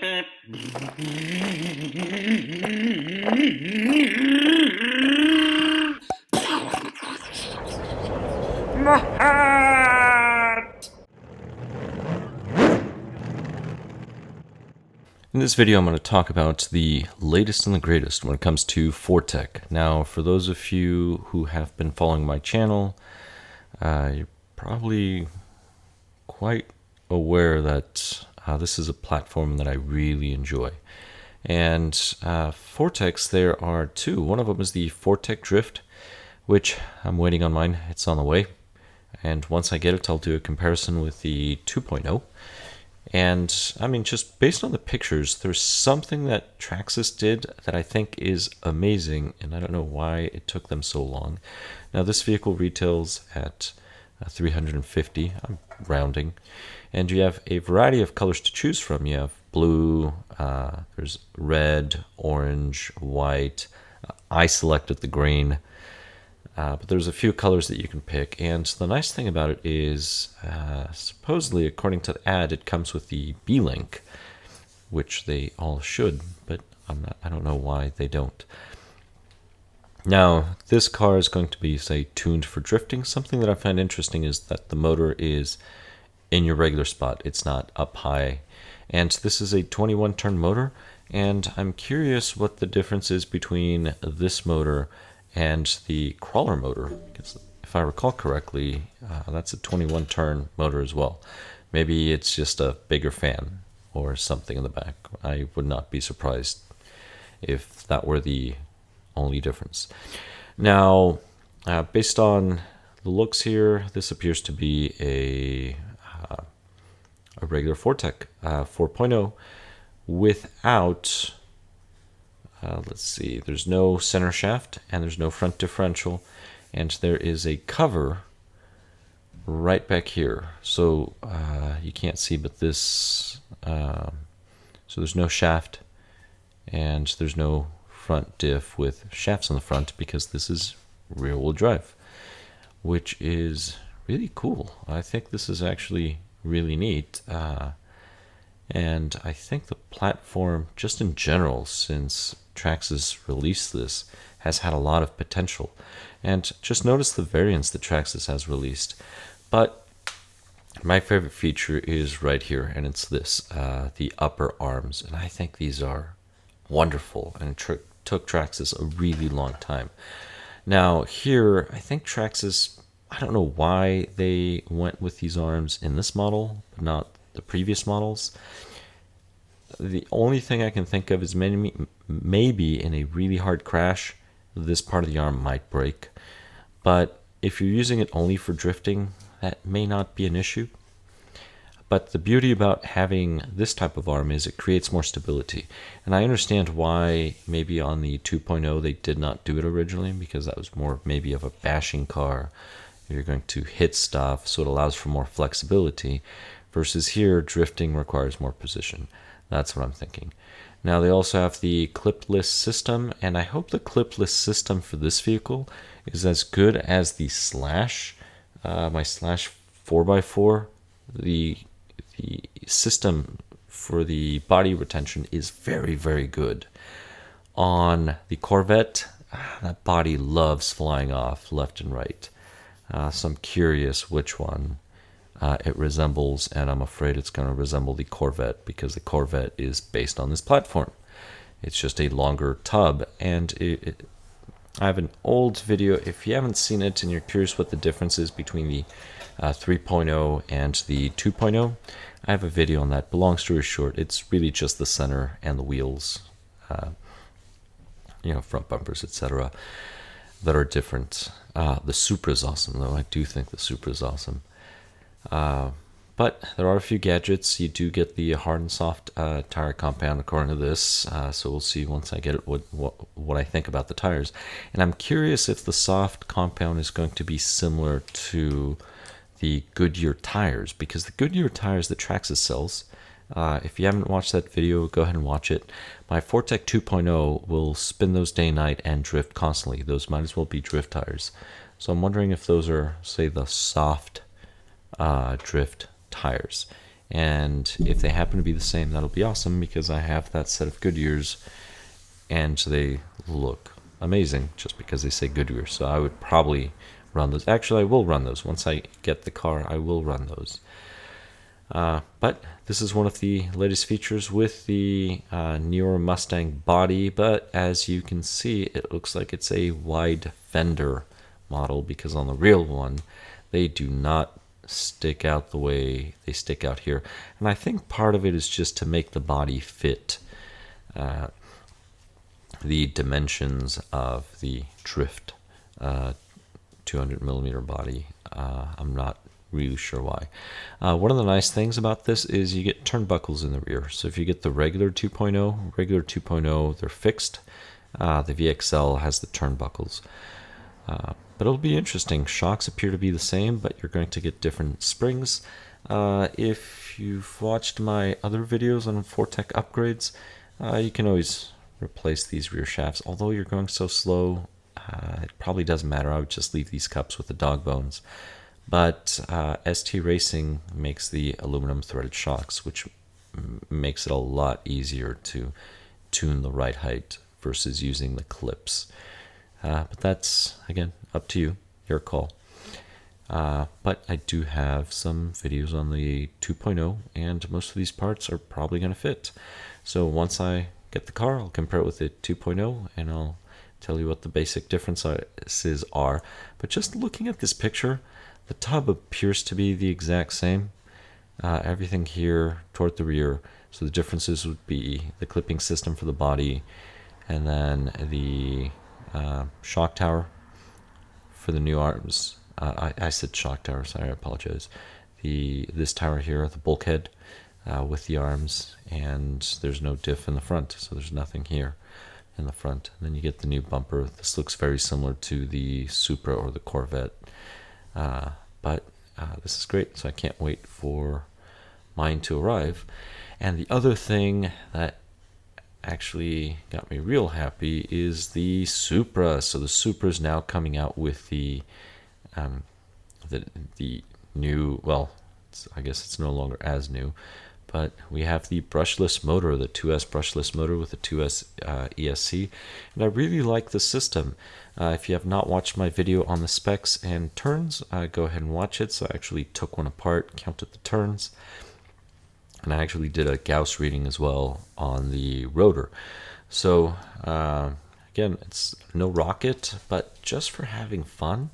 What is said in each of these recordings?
In this video, I'm going to talk about the latest and the greatest when it comes to Fortec. Now, for those of you who have been following my channel, you're probably quite aware that this is a platform that I really enjoy. And Fortecs, there are two. One of them is the Fortec Drift, which I'm waiting on mine. It's on the way. And once I get it, I'll do a comparison with the 2.0. And I mean, just based on the pictures, there's something that Traxxas did that I think is amazing, and I don't know why it took them so long. Now, this vehicle retails at $350, I'm rounding, and you have a variety of colors to choose from. You have blue, there's red, orange, white. I selected the green. But there's a few colors that you can pick, and the nice thing about it is, supposedly, according to the ad, it comes with the B-Link, which they all should, but I don't know why they don't. Now, this car is going to be, say, tuned for drifting. Something that I find interesting is that the motor is in your regular spot. It's not up high, and this is a 21-turn motor, and I'm curious what the difference is between this motor and the crawler motor, because if I recall correctly, that's a 21-turn motor as well. Maybe it's just a bigger fan or something in the back. I would not be surprised if that were the only difference. Now, based on the looks here, this appears to be a regular Fortec 4.0 without... let's see, there's no center shaft and there's no front differential, and there is a cover right back here. So you can't see, but this, so there's no shaft and there's no front diff with shafts on the front, because this is rear wheel drive, which is really cool. I think this is actually really neat. And I think the platform, just in general, since Traxxas released this, has had a lot of potential. And just notice the variants that Traxxas has released. But my favorite feature is right here, and it's this, the upper arms. And I think these are wonderful, and it took Traxxas a really long time. Now here, I think Traxxas, I don't know why they went with these arms in this model, but not the previous models. The only thing I can think of is maybe in a really hard crash, this part of the arm might break. But if you're using it only for drifting, that may not be an issue. But the beauty about having this type of arm is it creates more stability. And I understand why maybe on the 2.0 they did not do it originally, because that was more maybe of a bashing car. You're going to hit stuff, so it allows for more flexibility. Versus here, drifting requires more position. That's what I'm thinking. Now, they also have the clipless system, and I hope the clipless system for this vehicle is as good as the Slash, my Slash 4x4. The system for the body retention is very, very good. On the Corvette, that body loves flying off left and right. So I'm curious which one it resembles, and I'm afraid it's going to resemble the Corvette, because the Corvette is based on this platform. It's just a longer tub, and I have an old video. If you haven't seen it and you're curious what the difference is between the 3.0 and the 2.0, I have a video on that. But long story short, it's really just the center and the wheels, front bumpers, etc., that are different. The Supra is awesome, though. I do think the Supra is awesome. But there are a few gadgets. You do get the hard and soft tire compound according to this, so we'll see once I get it what I think about the tires. And I'm curious if the soft compound is going to be similar to the Goodyear tires, because the Goodyear tires that Traxxas sells, if you haven't watched that video, go ahead and watch it. My Fortec 2.0 will spin those day and night and drift constantly. Those might as well be drift tires. So I'm wondering if those are, say, the soft drift tires. And if they happen to be the same, that'll be awesome because I have that set of Goodyears and they look amazing just because they say Goodyear. So I would probably run those. Actually, I will run those. Once I get the car, I will run those. But this is one of the latest features with the newer Mustang body, but as you can see, it looks like it's a wide fender model because on the real one, they do not stick out the way they stick out here. And I think part of it is just to make the body fit the dimensions of the Drift 200mm body. I'm not really sure why. One of the nice things about this is you get turnbuckles in the rear. So if you get the regular 2.0, they're fixed. The VXL has the turnbuckles. But it'll be interesting. Shocks appear to be the same, but you're going to get different springs. If you've watched my other videos on Fortec upgrades, you can always replace these rear shafts. Although you're going so slow, it probably doesn't matter. I would just leave these cups with the dog bones. But ST Racing makes the aluminum threaded shocks, which makes it a lot easier to tune the right height versus using the clips. But that's, again, up to you, your call. But I do have some videos on the 2.0, and most of these parts are probably going to fit. So once I get the car, I'll compare it with the 2.0, and I'll tell you what the basic differences are. But just looking at this picture, the tub appears to be the exact same. Everything here toward the rear. So the differences would be the clipping system for the body, and then the shock tower for the new arms. I said shock tower, sorry, I apologize. This tower here, the bulkhead with the arms, and there's no diff in the front, so there's nothing here in the front. And then you get the new bumper. This looks very similar to the Supra or the Corvette. But this is great, so I can't wait for mine to arrive. And the other thing that actually got me real happy is the Supra. So the Supra is now coming out with the new, well, I guess it's no longer as new, but we have the brushless motor, the 2S brushless motor with the 2S ESC, and I really like the system. If you have not watched my video on the specs and turns, go ahead and watch it. So I actually took one apart, counted the turns, and I actually did a Gauss reading as well on the rotor. So again, it's no rocket, but just for having fun,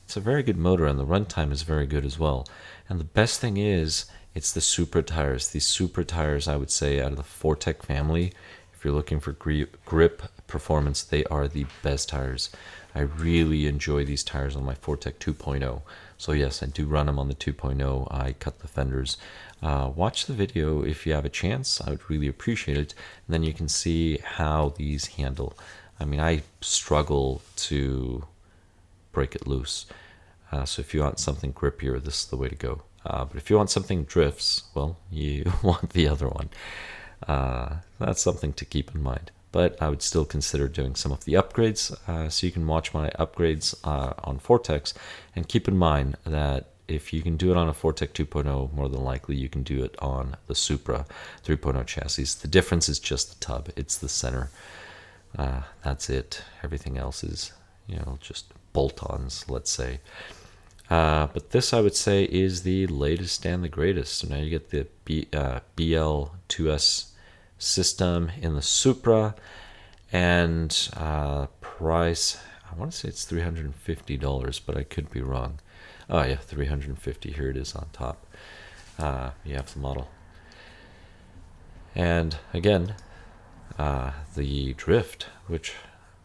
it's a very good motor, and the runtime is very good as well. And the best thing is, it's the Supra tires. These Supra tires, I would say, out of the Fortec family, if you're looking for grip performance, they are the best tires. I really enjoy these tires on my Fortec 2.0. So yes, I do run them on the 2.0. I cut the fenders. Watch the video if you have a chance. I would really appreciate it. And then you can see how these handle. I mean, I struggle to break it loose. So if you want something grippier, this is the way to go. But if you want something drifts, well, you want the other one. That's something to keep in mind. But I would still consider doing some of the upgrades. So you can watch my upgrades on Fortex. And keep in mind that if you can do it on a Fortec 2.0, more than likely you can do it on the Supra 3.0 chassis. The difference is just the tub. It's the center. That's it. Everything else is, just bolt-ons, let's say. But this, I would say, is the latest and the greatest. So now you get the BL-2s system in the Supra, and price, I want to say it's $350, but I could be wrong. Oh yeah, $350. Here it is on top. You have the model. And again, the Drift, which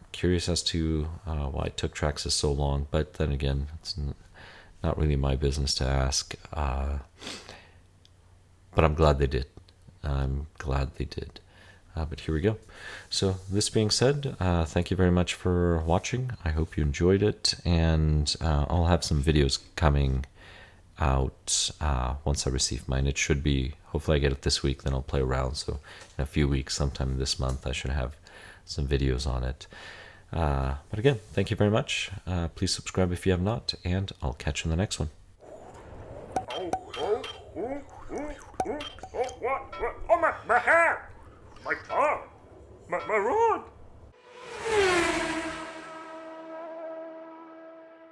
I'm curious as to why it took Traxxas so long, but then again, it's not really my business to ask. But I'm glad they did. But here we go. So this being said, thank you very much for watching. I hope you enjoyed it, and I'll have some videos coming out once I receive mine. It should be, hopefully I get it this week, then I'll play around. So in a few weeks, sometime this month, I should have some videos on it. But again, thank you very much. Please subscribe if you have not, and I'll catch you in the next one. My car! My rod!